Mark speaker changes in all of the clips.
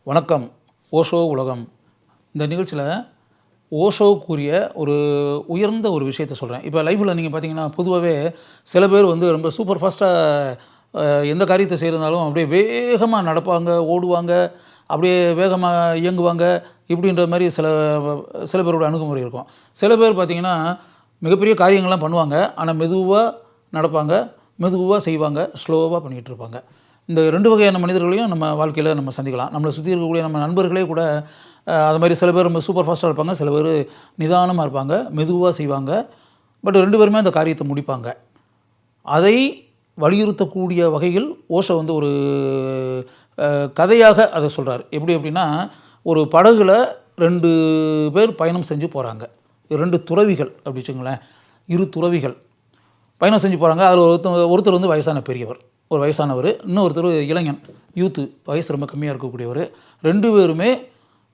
Speaker 1: வணக்கம். ஓஷோ உலகம். இந்த நிகழ்ச்சியில் ஓஷோவுக்குரிய ஒரு உயர்ந்த ஒரு விஷயத்தை சொல்கிறேன். இப்போ லைஃப்பில் நீங்கள் பார்த்தீங்கன்னா பொதுவாகவே சில பேர் வந்து ரொம்ப சூப்பர் ஃபாஸ்ட்டாக எந்த காரியத்தை செய்கிறதாலும் அப்படியே வேகமாக நடப்பாங்க, ஓடுவாங்க, அப்படியே வேகமாக இயங்குவாங்க. இப்படின்ற மாதிரி சில சில பேரோட அணுகுமுறை இருக்கும். சில பேர் பார்த்திங்கன்னா மிகப்பெரிய காரியங்கள்லாம் பண்ணுவாங்க, ஆனால் மெதுவாக நடப்பாங்க, மெதுவாக செய்வாங்க, ஸ்லோவாக பண்ணிகிட்டு இருப்பாங்க. இந்த 2 வகையான மனிதர்களையும் நம்ம வாழ்க்கையில் நம்ம சந்திக்கலாம். நம்மளை சுற்றி இருக்கக்கூடிய நம்ம நண்பர்களே கூட அது மாதிரி சில பேர் ரொம்ப சூப்பர் ஃபாஸ்ட்டாக இருப்பாங்க, சில பேர் நிதானமாக இருப்பாங்க, மெதுவாக செய்வாங்க. பட் 2 பேருமே அந்த காரியத்தை முடிப்பாங்க. அதை வலியுறுத்தக்கூடிய வகையில் ஓஷோ வந்து ஒரு கதையாக அதை சொல்கிறார். எப்படி அப்படின்னா, ஒரு படகுல 2 பேர் பயணம் செஞ்சு போகிறாங்க. 2 துறவிகள் அப்படி வச்சுங்களேன். 2 துறவிகள் பயணம் செஞ்சு போகிறாங்க. அதில் ஒருத்தர் வந்து வயசான பெரியவர், ஒரு வயசானவர், இன்னொருத்தர் இளைஞன், யூத்து, வயசு ரொம்ப கம்மியாக இருக்கக்கூடியவர். 2 பேருமே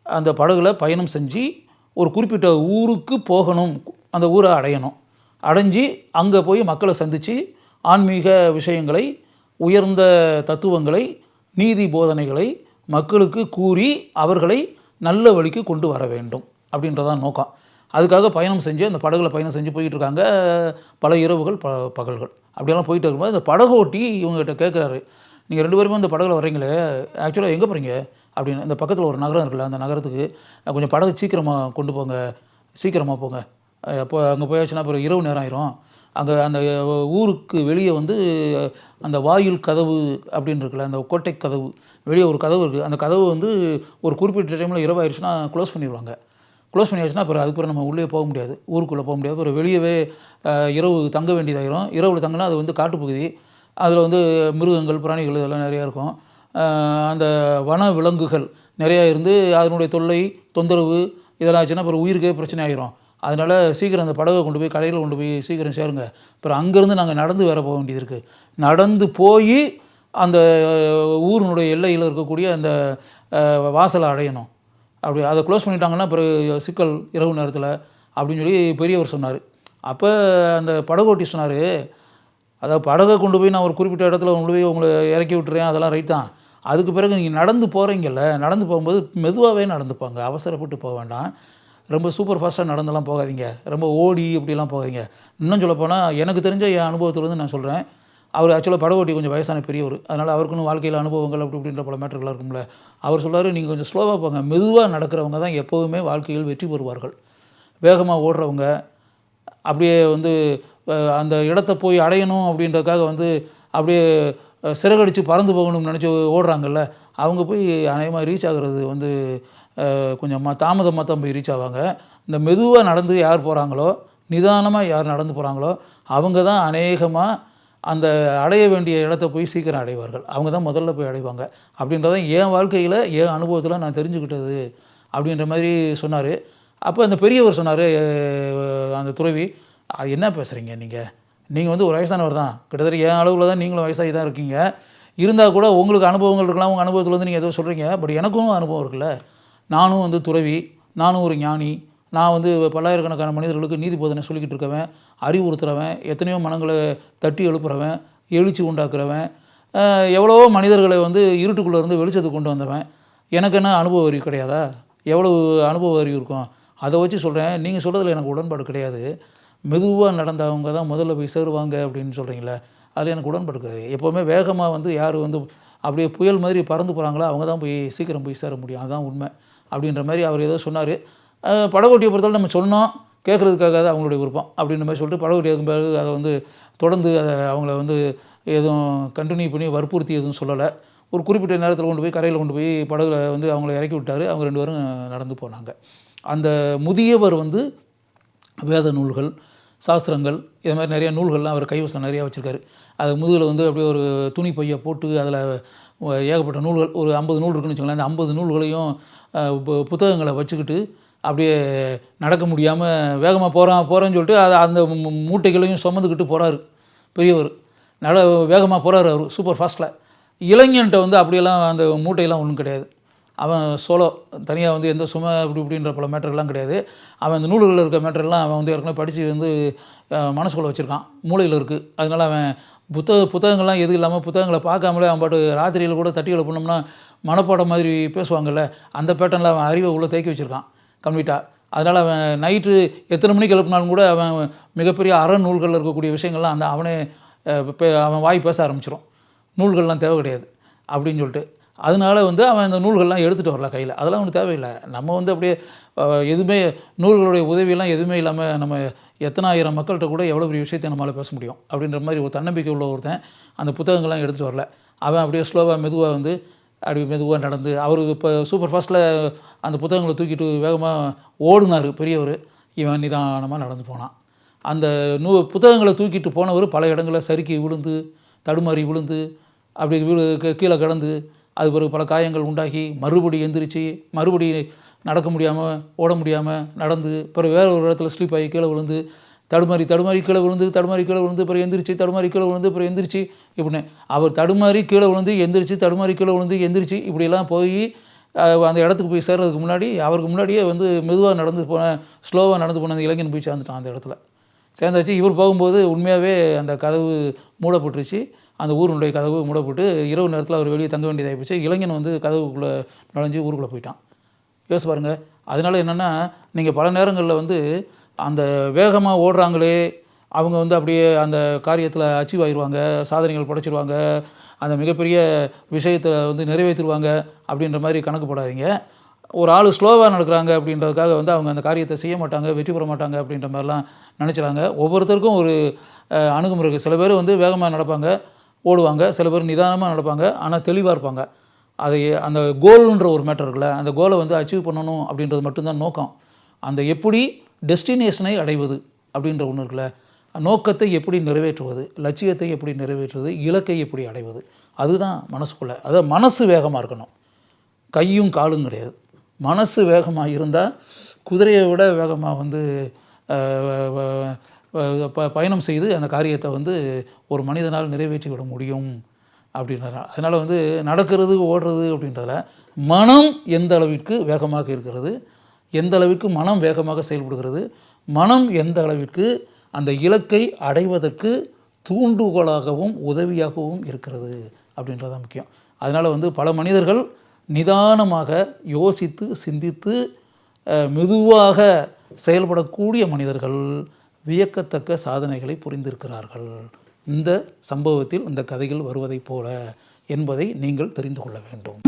Speaker 1: அந்த படகுல பயணம் செஞ்சு ஒரு குறிப்பிட்ட ஊருக்கு போகணும், அந்த ஊரை அடையணும். அடைஞ்சு அங்கே போய் மக்களை சந்தித்து ஆன்மீக விஷயங்களை, உயர்ந்த தத்துவங்களை, நீதி போதனைகளை மக்களுக்கு கூறி அவர்களை நல்ல வழிக்கு கொண்டு வர வேண்டும் அப்படின்றதான் நோக்கம். அதுக்காக பயணம் செஞ்சு அந்த படகுல பயணம் செஞ்சு போயிட்டு இருக்காங்க. பல இரவுகள், பகல்கள் அப்படியெல்லாம் போயிட்டு இருக்கும்போது இந்த படகோட்டி இவங்ககிட்ட கேட்குறாரு, நீங்கள் 2 பேருமே இந்த படகுல வர்றீங்களே, ஆக்சுவலாக எங்கே போகிறீங்க அப்படின்னு. இந்த பக்கத்தில் ஒரு நகரம் இருக்குல்ல, அந்த நகரத்துக்கு கொஞ்சம் படகு சீக்கிரமாக கொண்டு போங்க, சீக்கிரமாக போங்க. அப்போ அங்கே போயாச்சுன்னா அப்புறம் இரவு நேரம் ஆயிரும். அங்கே அந்த ஊருக்கு வெளியே வந்து அந்த வாயில் கதவு அப்படின்னு இருக்குல்ல, அந்த கோட்டை கதவு, வெளியே ஒரு கதவு இருக்குது. அந்த கதவு வந்து ஒரு குறிப்பிட்ட டைமில் இரவு ஆயிடுச்சுன்னா க்ளோஸ் பண்ணிடுவாங்க. க்ளோஸ் பண்ணியாச்சுன்னா அப்புறம் அதுக்கப்புறம் நம்ம உள்ளே போக முடியாது, ஊருக்குள்ளே போக முடியாது. அப்புறம் வெளியவே இரவு தங்க வேண்டியதாயிரும். இரவில் தங்கினா அது வந்து காட்டுப்பகுதி, அதில் வந்து மிருகங்கள், பிராணிகள் இதெல்லாம் நிறையா இருக்கும். அந்த வன விலங்குகள் நிறையா இருந்து அதனுடைய தொல்லை, தொந்தரவு இதெல்லாம் ஆச்சுன்னா அப்புறம் உயிருக்கே பிரச்சனை ஆகிரும். அதனால் சீக்கிரம் அந்த படகை கொண்டு போய் கடையில் கொண்டு போய் சீக்கிரம் சேருங்க. அப்புறம் அங்கேருந்து நாங்கள் நடந்து வேறு போக வேண்டியது இருக்குது. நடந்து போய் அந்த ஊரினுடைய எல்லையில் இருக்கக்கூடிய அந்த வாசலை அடையணும். அப்படி அதை க்ளோஸ் பண்ணிட்டாங்கன்னா அப்புறம் சிக்கல் இரவு நேரத்தில் அப்படின்னு சொல்லி பெரியவர் சொன்னார். அப்போ அந்த படகோட்டி சொன்னார், அதாவது படகை கொண்டு போய் நான் ஒரு குறிப்பிட்ட இடத்துல கொண்டு போய் உங்களை இறக்கி விட்டுறேன், அதெல்லாம் ரைட் தான். அதுக்கு பிறகு நீங்கள் நடந்து போகிறீங்கல்ல, நடந்து போகும்போது மெதுவாகவே நடந்துப்பாங்க, அவசரப்பட்டு போக வேண்டாம். ரொம்ப சூப்பர் ஃபாஸ்ட்டாக நடந்தெல்லாம் போகாதீங்க, ரொம்ப ஓடி இப்படிலாம் போகாதீங்க. இன்னும் சொல்லப்போனால் எனக்கு தெரிஞ்ச என் அனுபவத்துலேருந்து நான் சொல்கிறேன். அவர் ஆக்சுவலாக படகோட்டி கொஞ்சம் வயசான பெரியவர், அதனால் அவருக்குன்னு வாழ்க்கையில் அனுபவங்கள் அப்படி இப்படின்ற பல மேட்டர்களாக இருக்கும்ல. அவர் சொல்கிறார், நீங்கள் கொஞ்சம் ஸ்லோவாக போங்க, மெதுவாக நடக்கிறவங்க தான் எப்போவுமே வாழ்க்கையில் வெற்றி பெறுவார்கள். வேகமாக ஓடுறவங்க, அப்படியே வந்து அந்த இடத்த போய் அடையணும் அப்படின்றதுக்காக வந்து அப்படியே சிறகடித்து பறந்து போகணும்னு நினச்சி ஓடுறாங்கல்ல, அவங்க போய் அநேகமாக ரீச் ஆகிறது வந்து கொஞ்சம் தாமதமாக தான் போய் ரீச் ஆவாங்க. இந்த மெதுவாக நடந்து யார் போகிறாங்களோ, நிதானமாக யார் நடந்து போகிறாங்களோ, அவங்க தான் அநேகமாக அந்த அடைய வேண்டிய இடத்த போய் சீக்கிரம் அடைவார்கள். அவங்க தான் முதல்ல போய் அடைவாங்க அப்படின்றத என் வாழ்க்கையில், என் அனுபவத்தில் நான் தெரிஞ்சுக்கிட்டது அப்படின்ற மாதிரி சொன்னார். அப்போ அந்த பெரியவர் சொன்னார், அந்த துறவி, என்ன பேசுகிறீங்க நீங்கள் வந்து ஒரு வயசானவர் தான், கிட்டத்தட்ட என் அளவில் தான் நீங்களும் வயசாகி தான் இருக்கீங்க. இருந்தால் கூட உங்களுக்கு அனுபவங்கள் இருக்கலாம், உங்கள் அனுபவத்தில் வந்து நீங்கள் ஏதோ சொல்கிறீங்க. பட் எனக்கும் அனுபவம் இருக்குல்ல, நானும் வந்து துறவி, நானும் ஒரு ஞானி, நான் வந்து பல்லாயிரக்கணக்கான மனிதர்களுக்கு நீதி போதனை சொல்லிக்கிட்டு இருக்கவன், அறிவுறுத்துறவன், எத்தனையோ மனங்களை தட்டி எழுப்புறவன், எழுச்சி உண்டாக்குறவன், எவ்வளவோ மனிதர்களை வந்து இருட்டுக்குள்ளே இருந்து வெளிச்சத்துக்கு கொண்டு வந்தவன். எனக்கு என்ன அனுபவ அறிவு கிடையாதா? எவ்வளவு அனுபவ அறிவு இருக்கும்? அதை வச்சு சொல்கிறேன், நீங்கள் சொல்கிறதுல எனக்கு உடன்பாடு கிடையாது. மெதுவாக நடந்தவங்க தான் முதல்ல போய் சேருவாங்க அப்படின்னு சொல்கிறீங்களே, அதில் எனக்கு உடன்பாடு கிடையாது. எப்போவுமே வேகமாக வந்து யார் வந்து அப்படியே புயல் மாதிரி பறந்து போகிறாங்களோ அவங்க தான் போய் சீக்கிரம் போய் சேர முடியும், அதுதான் உண்மை அப்படின்ற மாதிரி அவர் ஏதோ சொன்னார். படகோட்டியை பொறுத்தவரை நம்ம சொன்னோம், கேட்குறதுக்காக அவங்களுடைய விருப்பம் அப்படின்ற மாதிரி சொல்லிட்டு படகோட்டி அதுக்கு பிறகு அதை வந்து தொடர்ந்து அதை அவங்கள வந்து எதுவும் கண்டினியூ பண்ணி வற்புறுத்தி எதுவும் சொல்லலை. ஒரு குறிப்பிட்ட நேரத்தில் கொண்டு போய் கரையில் கொண்டு போய் படகுல வந்து அவங்கள இறக்கி விட்டார். அவங்க 2 பேரும் நடந்து போனாங்க. அந்த முதியவர் வந்து வேத நூல்கள், சாஸ்திரங்கள், இது மாதிரி நிறைய நூல்கள்லாம் அவர் கைவசம் நிறையா வச்சுருக்காரு. அது முதுகில் வந்து அப்படியே ஒரு துணி பையை போட்டு அதில் ஏகப்பட்ட நூல்கள், ஒரு 50 நூல் இருக்குன்னு வச்சுக்கோங்களேன். அந்த 50 நூல்களையும் புத்தகங்களை வச்சுக்கிட்டு அப்படியே நடக்க முடியாமல் வேகமாக போகிறேன்னு சொல்லிட்டு அதை அந்த மூட்டைகளையும் சுமந்துக்கிட்டு போகிறாரு பெரியவர். வேகமாக போகிறாரு அவர் சூப்பர் ஃபாஸ்ட்டில். இளைஞன்ட்ட வந்து அப்படியெல்லாம் அந்த மூட்டையெல்லாம் ஒன்றும் கிடையாது. அவன் சோலோ தனியாக வந்து எந்த சுமை இப்படின்ற பல மேட்டர்லாம் கிடையாது. அவன் அந்த நூல்களில் இருக்க மேட்டர்லாம் அவன் வந்து ஏற்கனவே படித்து வந்து மனசுக்குள்ளே வச்சுருக்கான், மூளையில் இருக்குது. அதனால் அவன் புத்தகங்கள்லாம் எதுவும் இல்லாமல் புத்தகங்களை பார்க்காமலே அவன் பாட்டு ராத்திரியில் கூட தட்டி எழுப்பினோம்னா மனப்பாடம் மாதிரி பேசுவாங்கள்ல, அந்த பேட்டர்னில் அவன் அறிவை உள்ளே தேக்கி வச்சுருக்கான் கம்ப்ளீட்டாக. அதனால் அவன் நைட்டு எத்தனை மணிக்கு எழுப்பினாலும் கூட அவன் மிகப்பெரிய அறநூல்களில் இருக்கக்கூடிய விஷயங்கள்லாம் அவனே அவன் வாய் பேச ஆரம்பிச்சிடும். நூல்கள்லாம் தேவை கிடையாது அப்படின்னு சொல்லிட்டு. அதனால வந்து அவன் இந்த நூல்கள்லாம் எடுத்துகிட்டு வரல கையில். அதெல்லாம் அவனுக்கு தேவையில்லை. நம்ம வந்து அப்படியே எதுவுமே நூல்களுடைய உதவியெல்லாம் எதுவுமே இல்லாமல் நம்ம எத்தனாயிரம் மக்கள்கிட்ட கூட எவ்வளோ பெரிய விஷயத்தை நம்மளால் பேச முடியும் அப்படின்ற மாதிரி ஒரு தன்னம்பிக்கை உள்ள ஒருத்தன் அந்த புத்தகங்கள்லாம் எடுத்துகிட்டு வரல. அவன் அப்படியே ஸ்லோவாக மெதுவாக வந்து அப்படி மெதுவாக நடந்து அவர் இப்போ சூப்பர் ஃபாஸ்ட்டில் அந்த புத்தகங்களை தூக்கிட்டு வேகமாக ஓடுனார் பெரியவர். இவன் நிதானமாக நடந்து போனான். அந்த புத்தகங்களை தூக்கிட்டு போனவர் பல இடங்களில் சறுக்கி விழுந்து தடுமாறி விழுந்து அப்படி கீழே கிடந்து அது பிறகு பல காயங்கள் உண்டாகி மறுபடி எந்திரிச்சு மறுபடி நடக்க முடியாமல் ஓட முடியாமல் நடந்து பிறகு வேறு ஒரு இடத்துல ஸ்லீப் ஆகி கீழே விழுந்து தடுமாறி கீழே விழுந்து பிறகு எந்திரிச்சு தடுமாறி கீழே விழுந்து பிறகு எந்திரிச்சு இப்படின்னு அவர் தடுமாறி கீழே விழுந்து எந்திரிச்சு தடுமாறி கீழே விழுந்து எந்திரிச்சு இப்படிலாம் போய் அந்த இடத்துக்கு போய் சேர்றதுக்கு முன்னாடி அவருக்கு முன்னாடியே வந்து மெதுவாக நடந்து ஸ்லோவாக நடந்து போன அந்த இளைஞன் போய் சேர்ந்துட்டான். அந்த இடத்துல சேர்ந்தாச்சு. இவர் போகும்போது உண்மையாகவே அந்த கதவு மூடப்பட்டுருச்சு. அந்த ஊருடைய கதவு மூடப்பட்டு இரவு நேரத்தில் அவர் வெளியே தங்க வேண்டியதாகி போச்சு. இளைஞன் வந்து கதவுக்குள்ளே நுழைஞ்சு ஊருக்குள்ளே போயிட்டான். யோசிச்சு பாருங்கள். அதனால் என்னென்னா நீங்கள் பல நேரங்களில் வந்து அந்த வேகமாக ஓடுறாங்களே அவங்க வந்து அப்படியே அந்த காரியத்தில் அச்சீவ் ஆகிடுவாங்க, சாதனைகள் படைச்சிடுவாங்க, அந்த மிகப்பெரிய விஷயத்தை வந்து நிறைவேற்றிடுவாங்க அப்படின்ற மாதிரி கணக்கு போடாதீங்க. ஒரு ஆள் ஸ்லோவாக நடக்கிறாங்க அப்படின்றதுக்காக வந்து அவங்க அந்த காரியத்தை செய்ய மாட்டாங்க, வெற்றி பெற மாட்டாங்க அப்படின்ற மாதிரிலாம் நினச்சிடாங்க. ஒவ்வொருத்தருக்கும் ஒரு அணுகுமுறை இருக்குது. சில பேர் வந்து வேகமாக நடப்பாங்க, ஓடுவாங்க. சில பேர் நிதானமாக நடப்பாங்க, ஆனால் தெளிவாக இருப்பாங்க. அதை அந்த கோல்ன்ற ஒரு மேட்டர் இருக்குல்ல, அந்த கோலை வந்து அச்சீவ் பண்ணணும் அப்படின்றது மட்டும்தான் நோக்கம். அந்த எப்படி டெஸ்டினேஷனை அடைவது அப்படின்ற ஒன்று இருக்குல்ல, நோக்கத்தை எப்படி நிறைவேற்றுவது, லட்சியத்தை எப்படி நிறைவேற்றுவது, இலக்கை எப்படி அடைவது, அதுதான் மனசுக்குள்ளே. அதாவது மனசு வேகமாக இருக்கணும், கையும் காலும் கிடையாது. மனசு வேகமாக இருந்தால் குதிரையை விட வேகமாக வந்து பயணம் செய்து அந்த காரியத்தை வந்து ஒரு மனிதனால் நிறைவேற்றி விட முடியும் அப்படின்றாங்க. அதனால் வந்து நடக்கிறது ஓடுறது அப்படின்றத மனம் எந்த அளவிற்கு வேகமாக இருக்கிறது, எந்த அளவிற்கு மனம் வேகமாக செயல்படுகிறது, மனம் எந்த அளவிற்கு அந்த இலக்கை அடைவதற்கு தூண்டுகோலாகவும் உதவியாகவும் இருக்கிறது அப்படின்றது தான் முக்கியம். அதனால் வந்து பல மனிதர்கள் நிதானமாக யோசித்து சிந்தித்து மெதுவாக செயல்படக்கூடிய மனிதர்கள் வியக்கத்தக்க சாதனைகளை புரிந்திருக்கிறார்கள். இந்த சம்பவத்தில் இந்த கதைகள் வருவதைப் போல என்பதை நீங்கள் தெரிந்து கொள்ள வேண்டும்.